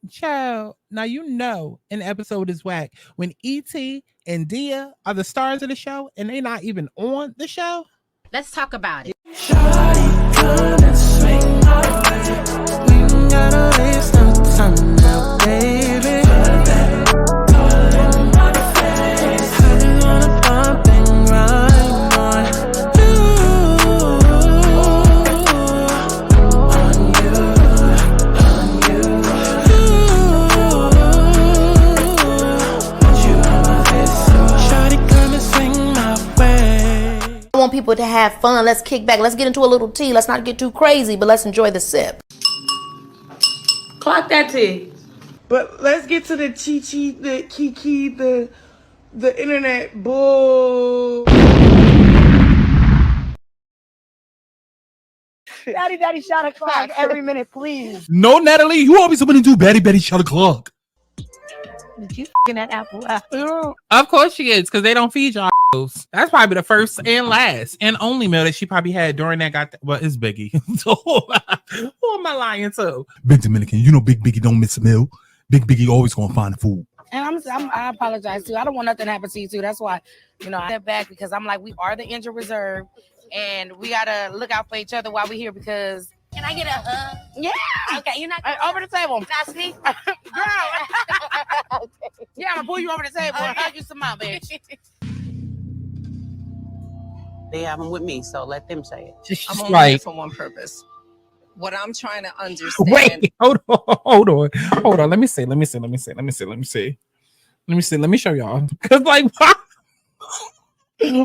Child, now you know an episode is whack when E.T. and Dia are the stars of the show and they not even on the show. Let's talk about it. I want people to have fun. Let's kick back. Let's get into a little tea. Let's not get too crazy, but let's enjoy the sip. Clock that tea. But let's get to the chi-chi, the kiki, the internet bull. Daddy, shot a clock every minute, please. No, Natalie, you always want to do Baddy, shot a clock. Did you f***ing that apple? Of course she is, because they don't feed y'all. That's probably the first and last and only meal that she probably had during that. Well, it's Biggie. So who am I lying to? Big Dominican, you know Big Biggie don't miss a meal. Big Biggie always gonna find the food. And I apologize too. I don't want nothing to happen to you too. That's why, I step back because I'm like, we are the injured reserve, and we gotta look out for each other while we're here. Because Can I get a hug? yeah, Okay, you're not over the table, Not sneak. girl. Yeah, I'm gonna pull you over the table and hug you some more, bitch. They have them with me, so let them say it. I'm only here for one purpose. What I'm trying to understand. Wait, hold on. Let me see. Let me show y'all. Because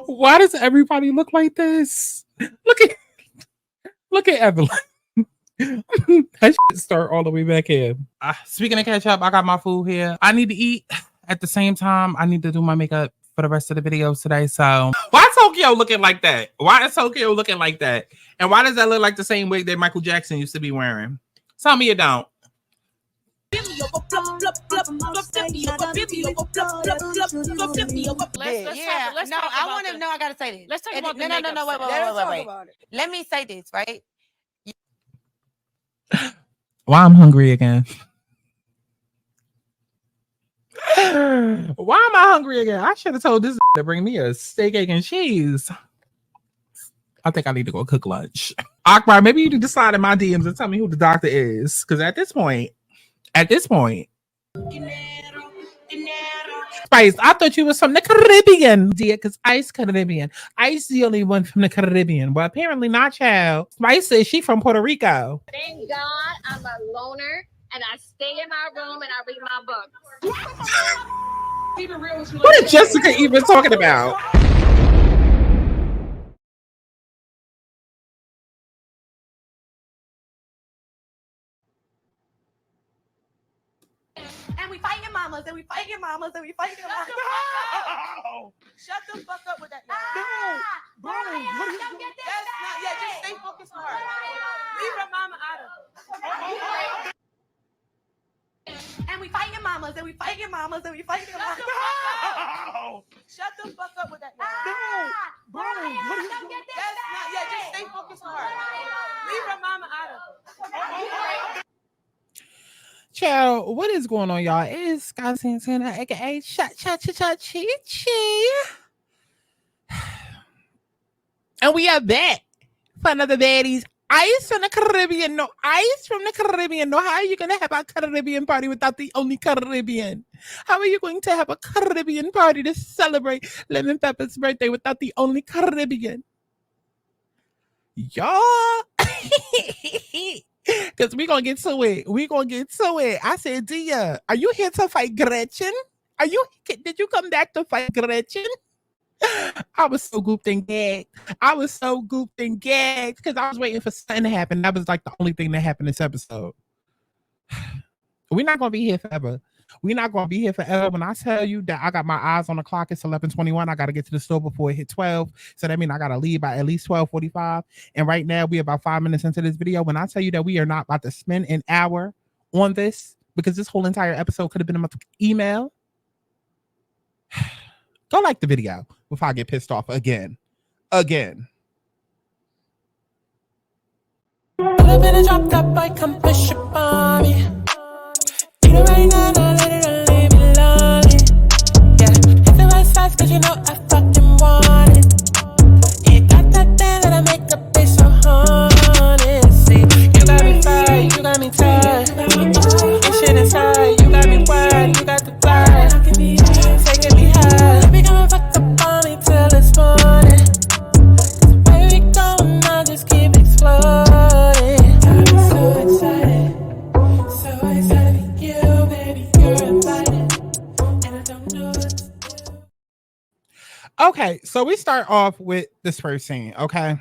why does everybody look like this? Look at Evelyn. That shit start all the way back here. Speaking of catch up, I got my food here. I need to eat. At the same time, I need to do my makeup for the rest of the videos today. So why Tokyo looking like that? Why is Tokyo looking like that? And why does that look like the same wig that Michael Jackson used to be wearing? Tell me you don't. Yeah, I want to know. I gotta say this. Let's talk about the no. Wait. Let me say this, right? Why I'm hungry again? Why am I hungry again? I should have told this to bring me a steak, egg, and cheese. I think I need to go cook lunch. Akbar, maybe you can decide in my DMs and tell me who the doctor is. Because at this point, Spice, I thought you was from the Caribbean, dear, because Ice Caribbean. Ice the only one from the Caribbean. But apparently not, child. Spice says she from Puerto Rico. Thank God I'm a loner and I stay in my room and I read my books. What is Jessica even talking about? And we fight your mamas, and we fight your mamas, and we fight your mamas. Shut the fuck up with that. Bro, what is going on? That's not, just stay focused on her. Leave her mama out of it. And we fight your mamas, and we fight your mamas, and we fight your mamas. Shut the fuck up with that. Bro, what is going on? That's not, just stay focused on her. Leave her mama out of it. Child, what is going on, y'all? It is Scott Santana, aka Chi. And we are back for another Baddies. Ice from the Caribbean. No, Ice from the Caribbean. No, how are you going to have a Caribbean party without the only Caribbean? How are you going to have a Caribbean party to celebrate Lemon Pepper's birthday without the only Caribbean? Y'all. Because we're going to get to it. I said, Dia, are you here to fight Gretchen? Did you come back to fight Gretchen? I was so gooped and gagged. Because I was waiting for something to happen. That was like the only thing that happened this episode. We're not going to be here forever. When I tell you that I got my eyes on the clock, it's 11:21. I got to get to the store before it hit 12. So that means I got to leave by at least 12:45. And right now, we're about 5 minutes into this video. When I tell you that we are not about to spend an hour on this, because this whole entire episode could have been an email, go like the video before I get pissed off again. Pull up in a drop top, boy, come push up on me. This shit inside, you got me wild, you got the vibe. Taking me high. We gonna fuck up on me till it's morning. Cause the way we going, I just keep exploding. I'm so excited for you, baby, you're invited. And I don't know what to do. Okay, so we start off with this first scene, okay?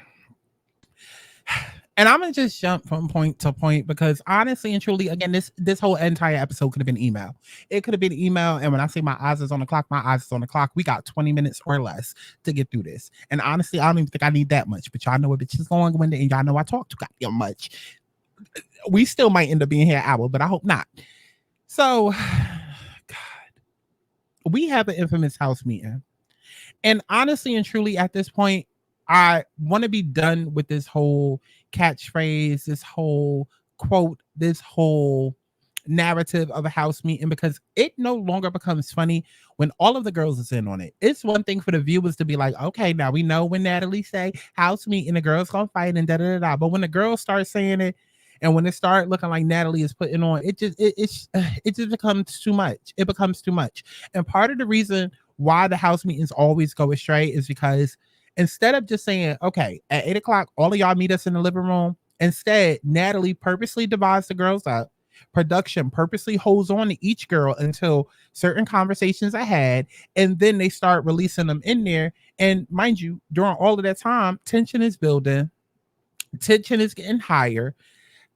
And I'm gonna just jump from point to point because honestly and truly, again, this whole entire episode could have been email. It could have been email, and when I say my eyes is on the clock, my eyes is on the clock. We got 20 minutes or less to get through this. And honestly, I don't even think I need that much, but y'all know what bitch is going when and y'all know I talk too goddamn much. We still might end up being here an hour, but I hope not. So, God, we have an infamous house meeting. And honestly and truly, at this point, I want to be done with this whole catchphrase, this whole quote, this whole narrative of a house meeting, because it no longer becomes funny when all of the girls is in on it. It's one thing for the viewers to be like, okay, now we know when Natalie say house meeting, the girls gonna fight and da-da-da-da. But when the girls start saying it, and when it start looking like Natalie is putting on, it just becomes too much. It becomes too much. And part of the reason why the house meetings always go astray is because instead of just saying, okay, at 8 o'clock, all of y'all meet us in the living room, instead, Natalie purposely divides the girls up. Production purposely holds on to each girl until certain conversations are had, and then they start releasing them in there. And mind you, during all of that time, tension is building, tension is getting higher,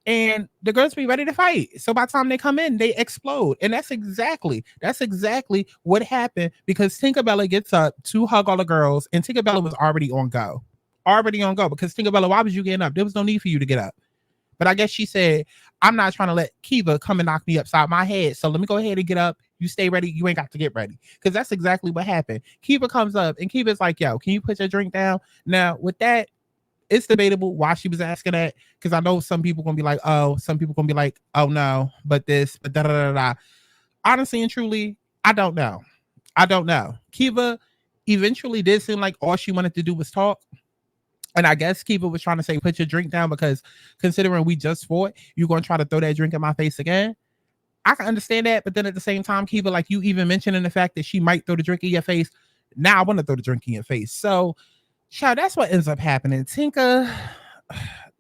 and the girls be ready to fight. So by the time they come in, they explode. And that's exactly what happened, because Tinkabella gets up to hug all the girls, and Tinkabella was already on go. Because Tinkabella, why was you getting up? There was no need for you to get up. But I guess she said, I'm not trying to let Keva come and knock me upside my head. So let me go ahead and get up. You stay ready. You ain't got to get ready. Because that's exactly what happened. Keva comes up and Keva's like, yo, can you put your drink down? Now, with that, it's debatable why she was asking that, because I know some people gonna be like, oh, some people gonna be like, oh no, but this, but da da da da. Honestly and truly, I don't know. Keva eventually did seem like all she wanted to do was talk. And I guess Keva was trying to say, put your drink down, because considering we just fought, you're gonna try to throw that drink in my face again. I can understand that, but then at the same time, Keva, like you even mentioning the fact that she might throw the drink in your face. Now I want to throw the drink in your face. So child, that's what ends up happening. Tinka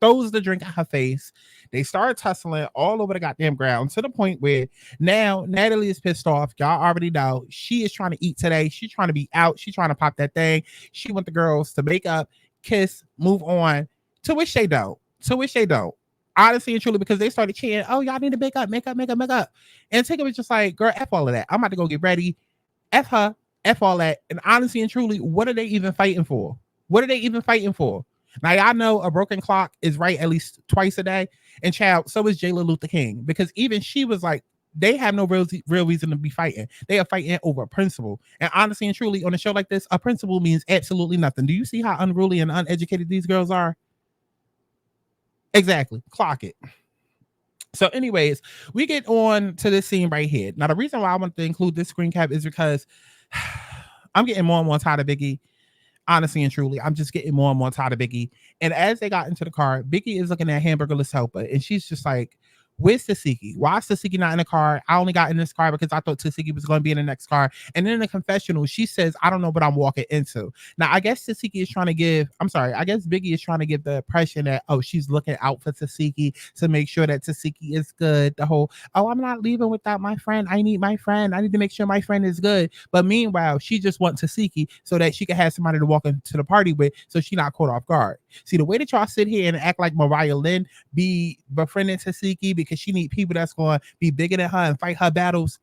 throws the drink at her face. They start tussling all over the goddamn ground to the point where now Natalie is pissed off. Y'all already know she is trying to eat today. She's trying to be out. She's trying to pop that thing. She want the girls to make up, kiss, move on. To which they don't. Honestly and truly, because they started chanting, oh, y'all need to make up. And Tinka was just like, girl, F all of that. I'm about to go get ready. F her, F all that. And honestly and truly, what are they even fighting for? Now, y'all know a broken clock is right at least twice a day. And child, so is Jayla Luther King. Because even she was like, they have no real reason to be fighting. They are fighting over a principle. And honestly and truly, on a show like this, a principle means absolutely nothing. Do you see how unruly and uneducated these girls are? Exactly. Clock it. So anyways, we get on to this scene right here. Now, the reason why I want to include this screen cap is because I'm getting more and more tired of Biggie. Honestly and truly, I'm just getting more and more tired of Biggie. And as they got into the car, Biggie is looking at Hamburgerless Helper, and she's just like, where's Tesehki? Why is Tesehki not in the car? I only got in this car because I thought Tesehki was going to be in the next car. And then in the confessional, she says, I don't know what I'm walking into. Now, I guess Biggie is trying to give the impression that, oh, she's looking out for Tesehki to make sure that Tesehki is good. The whole, oh, I'm not leaving without my friend. I need my friend. I need to make sure my friend is good. But meanwhile, she just wants Tesehki so that she can have somebody to walk into the party with so she's not caught off guard. See, the way that y'all sit here and act like Mariah Lynn be befriending Tesehki because she need people that's going to be bigger than her and fight her battles,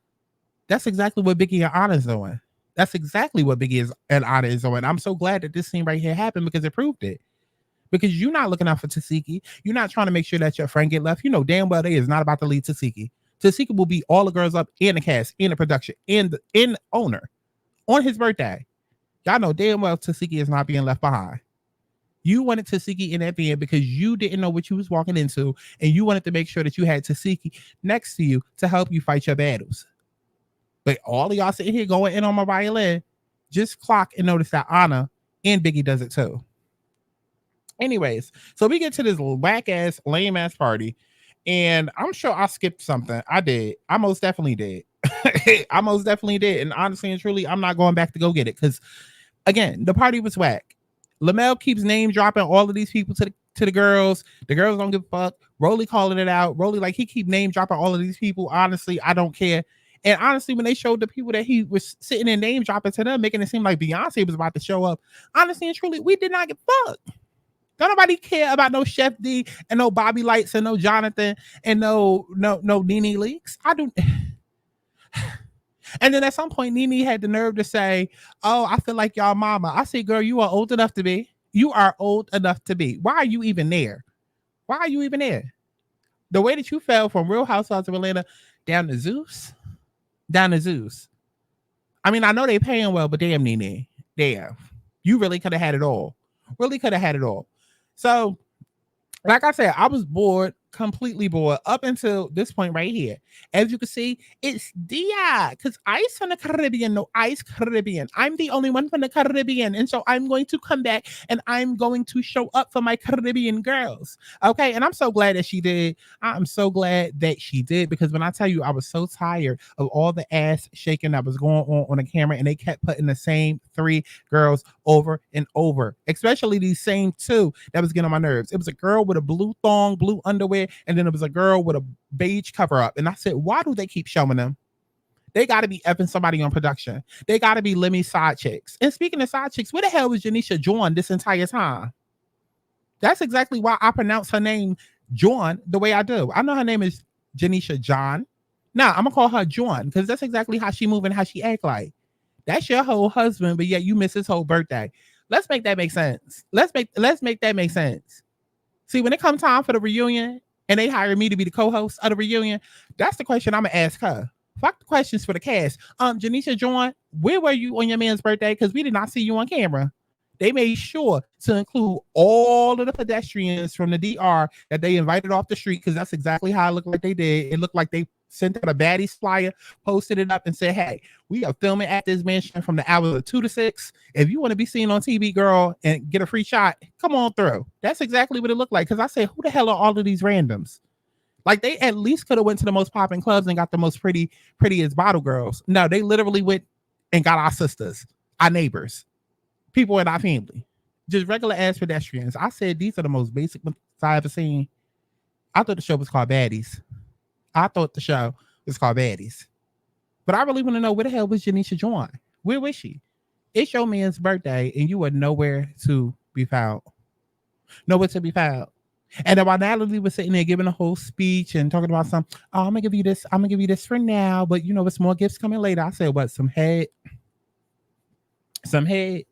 that's exactly what Biggie and Anna is doing. I'm so glad that this scene right here happened because it proved it. Because you're not looking out for Tesehki. You're not trying to make sure that your friend get left. You know damn well they is not about to leave Tesehki. Tesehki will beat all the girls up in the cast, in the production, in the owner on his birthday. Y'all know damn well Tesehki is not being left behind. You wanted Tesehki in that van because you didn't know what you was walking into, and you wanted to make sure that you had Tesehki next to you to help you fight your battles. But all of y'all sitting here going in on my violin, just clock and notice that Anna and Biggie does it too. Anyways, so we get to this whack-ass, lame-ass party, And I'm sure I skipped something. I did. I most definitely did. I most definitely did. And honestly and truly, I'm not going back to go get it because, again, the party was whack. Lamel keeps name dropping all of these people to the girls. The girls don't give a fuck. Rolly calling it out. Rolly, like, he keep name dropping all of these people. Honestly, I don't care. And honestly, when they showed the people that he was sitting in name dropping to them, making it seem like Beyonce was about to show up, honestly and truly, we did not give a fuck. Don't nobody care about no Chef D and no Bobby Lights and no Jonathan and no Nene Leaks. I don't. And then at some point, Nene had the nerve to say, "Oh, I feel like y'all mama." I said, "Girl, you are old enough to be. You are old enough to be. Why are you even there? Why are you even there? The way that you fell from Real Housewives of Atlanta down to Zeus, I mean, I know they paying well, but damn, Nene, damn, you really could have had it all. Really could have had it all." So, like I said, I was bored, completely bored up until this point right here. As you can see, it's Dia, because Ice from the Caribbean, no Ice Caribbean. I'm the only one from the Caribbean, and so I'm going to come back and I'm going to show up for my Caribbean girls. Okay, and I'm so glad that she did. I'm so glad that she did, because when I tell you, I was so tired of all the ass shaking that was going on the camera, and they kept putting the same 3 girls over and over, especially these same 2 that was getting on my nerves. It was a girl with a blue thong, blue underwear, and then it was a girl with a beige cover up. And I said, why do they keep showing them? They got to be effing somebody on production. They got to be Lemmy's side chicks. And speaking of side chicks, where the hell was Janisha Join this entire time? That's exactly why I pronounce her name Join the way I do. I know her name is Janisha John. Now I'm gonna call her Join because that's exactly how she move and how she act like. That's your whole husband, but yet you miss his whole birthday. Let's make that make sense. Let's make that make sense. See, when it comes time for the reunion and they hire me to be the co-host of the reunion, that's the question I'm gonna ask her. Fuck the questions for the cast. Janisha Join, where were you on your man's birthday? Because we did not see you on camera. They made sure to include all of the pedestrians from the DR that they invited off the street, because that's exactly how it looked like they did. It looked like they sent out a Baddies flyer, posted it up, and said, "Hey, we are filming at this mansion from the hours of 2 to 6. If you want to be seen on TV, girl, and get a free shot, come on through." That's exactly what it looked like. Because I said, who the hell are all of these randoms? Like, they at least could have went to the most popping clubs and got the most prettiest bottle girls. No, they literally went and got our sisters, our neighbors, people in our family, just regular ass pedestrians. I said, these are the most basic ones I ever seen. I thought the show was called Baddies. But I really want to know, where the hell was Janisha Join? Where was she? It's your man's birthday and you are nowhere to be found. Nowhere to be found. And then while Natalie was sitting there giving a whole speech and talking about I'm gonna give you this for now, but you know, it's more gifts coming later. I said, what? Some head. Because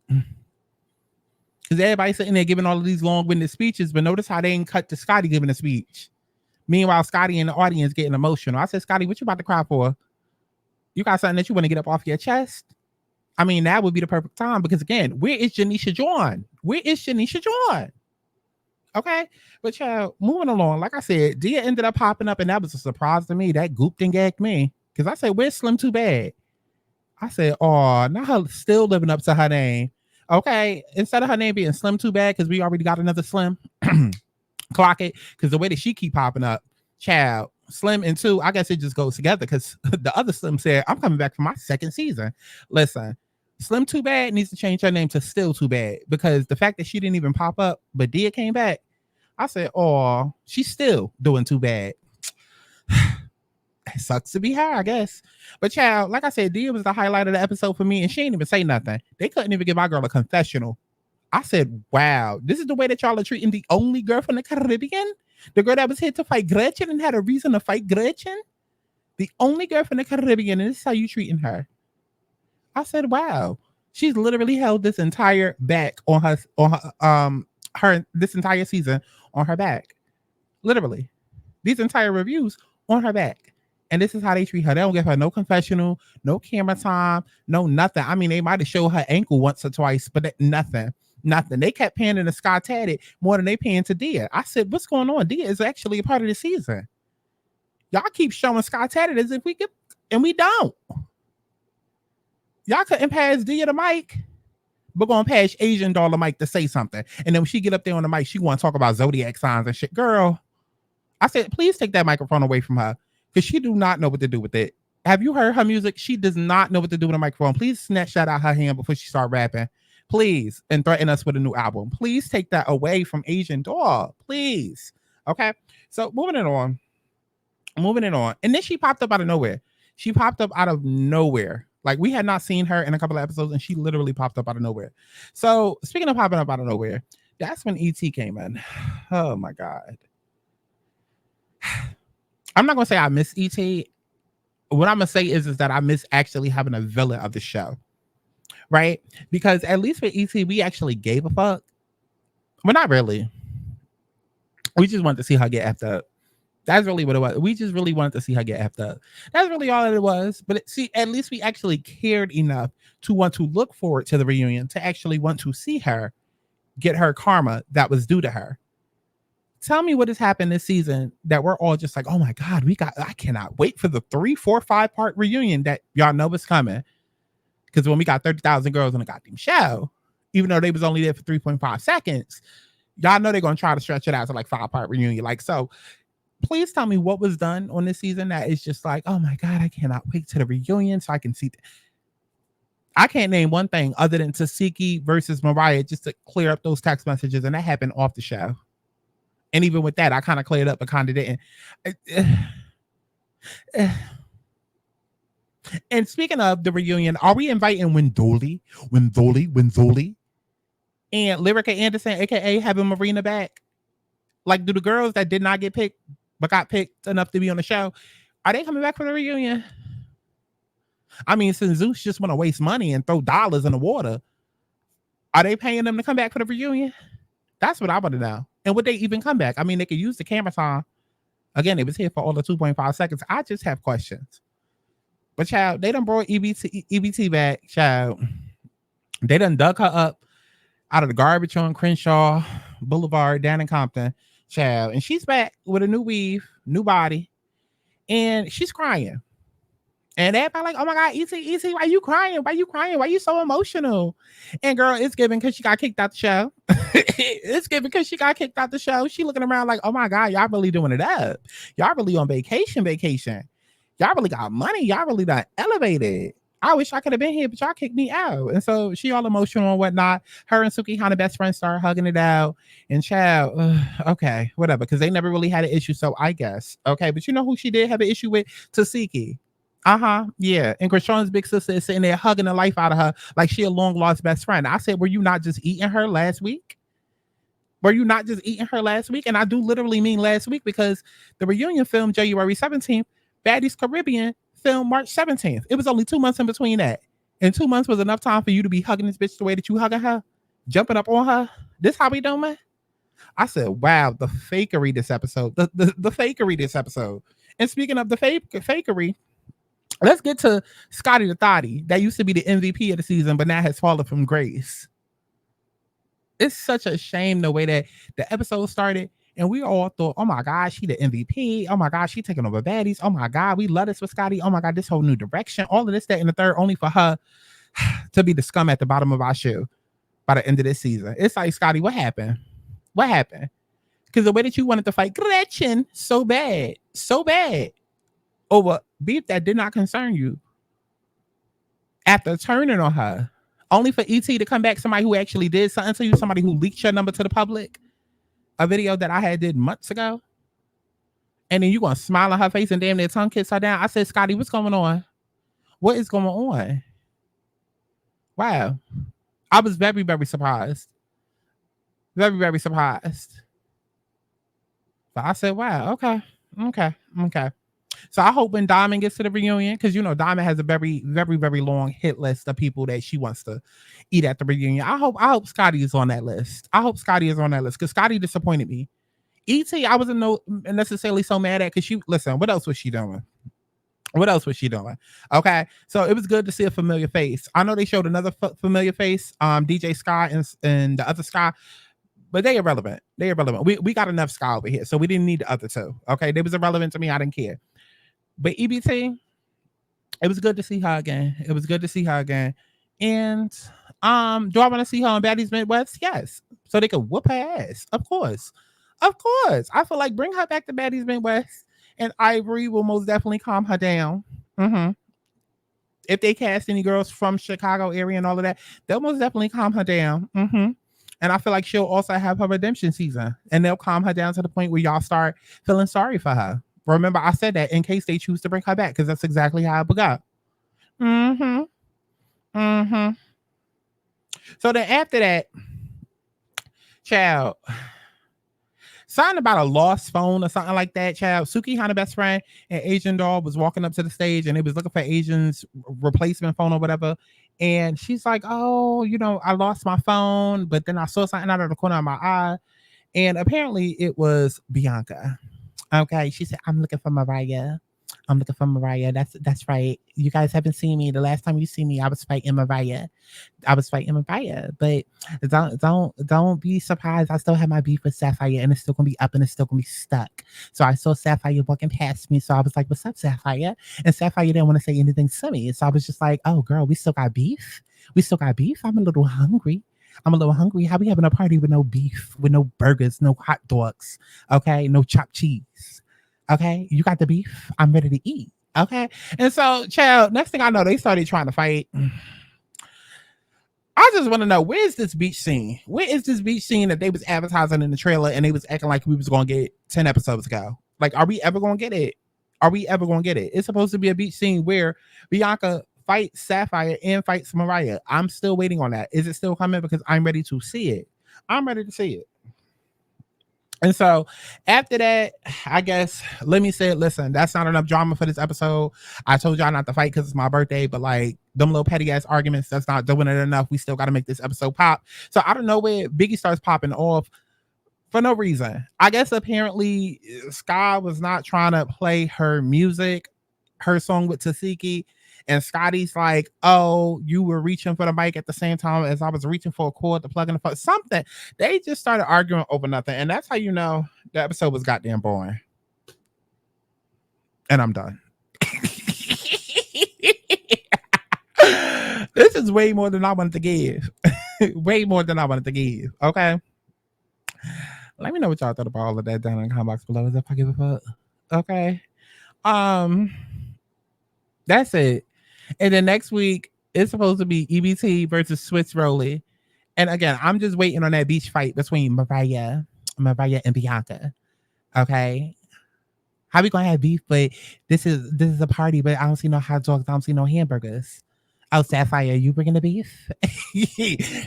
everybody's sitting there giving all of these long-winded speeches, but notice how they ain't cut to Scotty giving a speech. Meanwhile, Scotty in the audience getting emotional. I said, Scotty, what you about to cry for? You got something that you want to get up off your chest? I mean, that would be the perfect time, because again, where is Janisha Join? Okay, but child, moving along. Like I said, Dia ended up popping up, and that was a surprise to me. That gooped and gagged me, because I said, where's Slim Too Bad? I said, oh, now her still living up to her name. Okay, instead of her name being Slim Too Bad, because we already got another Slim, clock it, because the way that she keep popping up, child, Slim and 2, I guess it just goes together, because the other Slim said, I'm coming back for my 2nd season. Listen, Slim Too Bad needs to change her name to Still Too Bad, because the fact that she didn't even pop up, but Dia came back, I said, oh, she's still doing too bad. It sucks to be her, I guess. But child, like I said, Dia was the highlight of the episode for me, and she ain't even say nothing. They couldn't even give my girl a confessional. I said, wow, this is the way that y'all are treating the only girl from the Caribbean? The girl that was here to fight Gretchen and had a reason to fight Gretchen? The only girl from the Caribbean, and this is how you treating her? I said, wow. She's literally held this entire back on her this entire season on her back. Literally. These entire reviews on her back. And this is how they treat her. They don't give her no confessional, no camera time, no nothing. I mean, they might have showed her ankle once or twice, but nothing. They kept paying to Sky Tatted more than they paying to Dia. I said, what's going on? Dia is actually a part of the season. Y'all keep showing Sky Tatted as if we could, and we don't. Y'all couldn't pass Dia the mic. We're going to pass Asian doll the mic to say something. And then when she get up there on the mic, she want to talk about zodiac signs and shit. Girl, I said, please take that microphone away from her because she do not know what to do with it. Have you heard her music? She does not know what to do with a microphone. Please snatch that out her hand before she start rapping. Please. And threaten us with a new album. Please take that away from Asian Doll. Please. Okay. So moving it on. And then she popped up out of nowhere. Like we had not seen her in a couple of episodes and she literally popped up out of nowhere. So speaking of popping up out of nowhere, that's when E.T. came in. Oh my God. I'm not going to say I miss E.T. What I'm going to say is that I miss actually having a villain of the show. Right? Because at least with E.T., we actually gave a fuck. Well, not really. We just wanted to see her get effed up. That's really what it was. We just really wanted to see her get effed up. That's really all that it was. But at least we actually cared enough to want to look forward to the reunion, to actually want to see her get her karma that was due to her. Tell me what has happened this season that we're all just like, oh my God, I cannot wait for the 3, 4, 5 part reunion that y'all know is coming. Because when we got 30,000 girls on the goddamn show, even though they was only there for 3.5 seconds, y'all know they're going to try to stretch it out to like 5-part reunion. Like, so please tell me what was done on this season that is just like, oh my God, I cannot wait to the reunion so I can see. I can't name one thing other than Tesehki versus Mariah just to clear up those text messages. And that happened off the show. And even with that, I kind of cleared up, but kind of didn't. And speaking of the reunion, are we inviting Wendoli, and Lyrica Anderson, aka having Marina back? Like, do the girls that did not get picked but got picked enough to be on the show, are they coming back for the reunion? I mean, since Zeus just want to waste money and throw dollars in the water, are they paying them to come back for the reunion? That's what I want to know. And would they even come back? I mean, they could use the camera time. Again, it was here for all the 2.5 seconds. I just have questions. But child, they done brought EBT back, child. They done dug her up out of the garbage on Crenshaw Boulevard down in Compton, child. And she's back with a new weave, new body. And she's crying. And everybody like, oh my God, E.T., why you crying? Why you crying? Why you so emotional? And girl, it's given because she got kicked out the show. It's given because she got kicked out the show. She looking around like, oh my God, y'all really doing it up. Y'all really on vacation. Y'all really got money. Y'all really done elevated. I wish I could have been here, but y'all kicked me out. And so she all emotional and whatnot. Her and Sukihana, best friends, started hugging it out. And child, okay, whatever. Because they never really had an issue. So I guess. Okay, but you know who she did have an issue with? Tesehki. Yeah. And Krishan's big sister is sitting there hugging the life out of her like she a long lost best friend. I said, were you not just eating her last week? And I do literally mean last week because the reunion film January 17th, Baddies Caribbean film March 17th. It was only 2 months in between that. And 2 months was enough time for you to be hugging this bitch the way that you hugging her, jumping up on her. This how we doing? I said, wow, the fakery this episode. The fakery this episode. And speaking of the fakery, let's get to Scotty the Thotty. That used to be the MVP of the season, but now has fallen from grace. It's such a shame the way that the episode started. And we all thought, oh my God, she the MVP. Oh my God, she taking over Baddies. Oh my God, we love this with Scotty. Oh my God, this whole new direction. All of this, that, and the third, only for her to be the scum at the bottom of our shoe by the end of this season. It's like, Scotty, what happened? Because the way that you wanted to fight Gretchen so bad, over beef that did not concern you, after turning on her, only for ET to come back somebody who actually did something to you, somebody who leaked your number to the public, a video that I had did months ago, and then you gonna smile on her face and damn near tongue kiss her down. I said, Scotty, what's going on? What is going on? Wow. I was very, very surprised. Very, very surprised. But I said, wow, okay. So I hope when Diamond gets to the reunion, because you know Diamond has a very, very, very long hit list of people that she wants to eat at the reunion. I hope Scotty is on that list. Because Scotty disappointed me. E.T. I wasn't necessarily so mad at, because listen, what else was she doing? Okay, so it was good to see a familiar face. I know they showed another familiar face, DJ Sky and the other Sky, but they irrelevant. We got enough Sky over here, so we didn't need the other two. Okay, they was irrelevant to me. I didn't care. But EBT, it was good to see her again. And do I want to see her on Baddies Midwest? Yes. So they could whoop her ass, of course. Of course. I feel like bring her back to Baddies Midwest and Ivory will most definitely calm her down. Mm-hmm. If they cast any girls from Chicago area and all of that, they'll most definitely calm her down. Mm-hmm. And I feel like she'll also have her redemption season and they'll calm her down to the point where y'all start feeling sorry for her. Remember, I said that in case they choose to bring her back because that's exactly how it would go. Mm-hmm. Mm-hmm. So then after that, child, something about a lost phone or something like that, child. Suki, Hana best friend, and Asian doll was walking up to the stage and they was looking for Asian's replacement phone or whatever. And she's like, oh, you know, I lost my phone, but then I saw something out of the corner of my eye. And apparently it was Bianca. Okay. She said, I'm looking for Mariah. I'm looking for Mariah. That's right. You guys haven't seen me. The last time you see me, I was fighting Mariah. But don't be surprised. I still have my beef with Sapphire and it's still gonna be up and it's still gonna be stuck. So I saw Sapphire walking past me. So I was like, what's up, Sapphire? And Sapphire didn't want to say anything to me. So I was just like, oh girl, we still got beef. I'm a little hungry. How we having a party with no beef, with no burgers, no hot dogs, okay? No chopped cheese. Okay, you got the beef. I'm ready to eat. Okay, and so, child, next thing I know, they started trying to fight. I just want to know, where's this beach scene? Where is this beach scene that they was advertising in the trailer and they was acting like we was going to get 10 episodes ago? Like, are we ever going to get it? It's supposed to be a beach scene where Bianca fights Sapphire and fights Mariah. I'm still waiting on that. Is it still coming? Because I'm ready to see it. And so after that, I guess, let me say, listen, that's not enough drama for this episode. I told y'all not to fight because it's my birthday, but like them little petty ass arguments, that's not doing it enough. We still got to make this episode pop. So out of nowhere, Biggie starts popping off for no reason. I guess apparently Sky was not trying to play her music, her song with Tesehki. And Scotty's like, oh, you were reaching for the mic at the same time as I was reaching for a cord to plug in the phone. Something. They just started arguing over nothing. And that's how you know the episode was goddamn boring. And I'm done. This is way more than I wanted to give. Okay. Let me know what y'all thought about all of that down in the comment box below. As if I give a fuck. Okay. That's it. And then next week, it's supposed to be EBT versus Swiss Rolly. And again, I'm just waiting on that beach fight between Mariah and Bianca. Okay. How we gonna have beef? But this is a party, but I don't see no hot dogs. I don't see no hamburgers. Oh, Sapphire, you bringing the beef?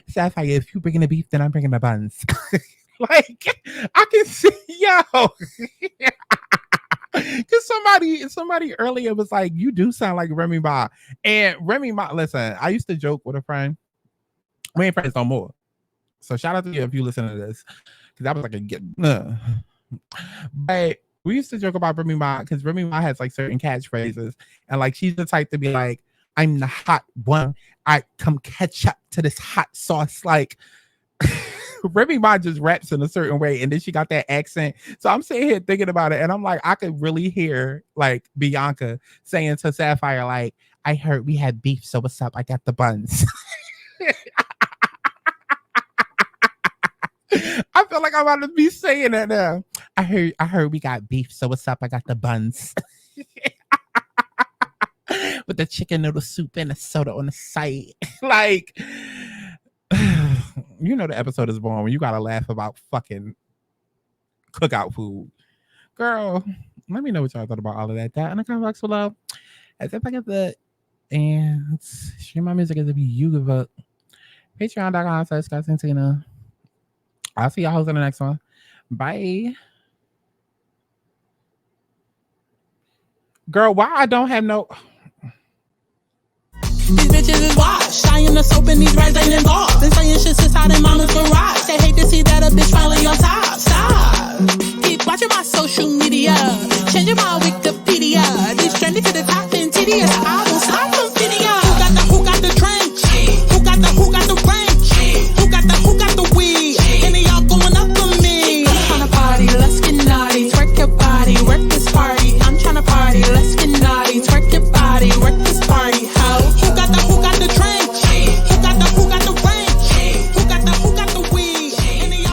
Sapphire, if you bringing the beef, then I'm bringing the buns. Like, I can see, yo. Because somebody earlier was like, you do sound like Remy Ma. And Remy Ma, listen, I used to joke with a friend. We ain't friends no more. So shout out to you if you listen to this. Because that was like But we used to joke about Remy Ma because Remy Ma has like certain catchphrases. And like she's the type to be like, I'm the hot one. I come catch up to this hot sauce. Like Remy Ma just raps in a certain way, and then she got that accent. So I'm sitting here thinking about it, and I'm like, I could really hear like Bianca saying to Sapphire, like, I heard we had beef, so what's up? I got the buns. I feel like I'm about to be saying that now. I heard we got beef, so what's up? I got the buns. With the chicken noodle soup and a soda on the side. Like, you know the episode is born when you gotta laugh about fucking cookout food. Girl, let me know what y'all thought about all of that. That in the comment box below. As if I get the and stream my music as if you give up. Patreon.com/Santana. I'll see y'all in the next one. Bye. Girl, why I don't have no... These bitches is washed. I am the soap and these rights ain't involved. Been saying shit since out in mama's garage. They hate to see that a bitch finally on top. Stop. Keep watching my social media. Changing my Wikipedia. These trending to the top and tedious.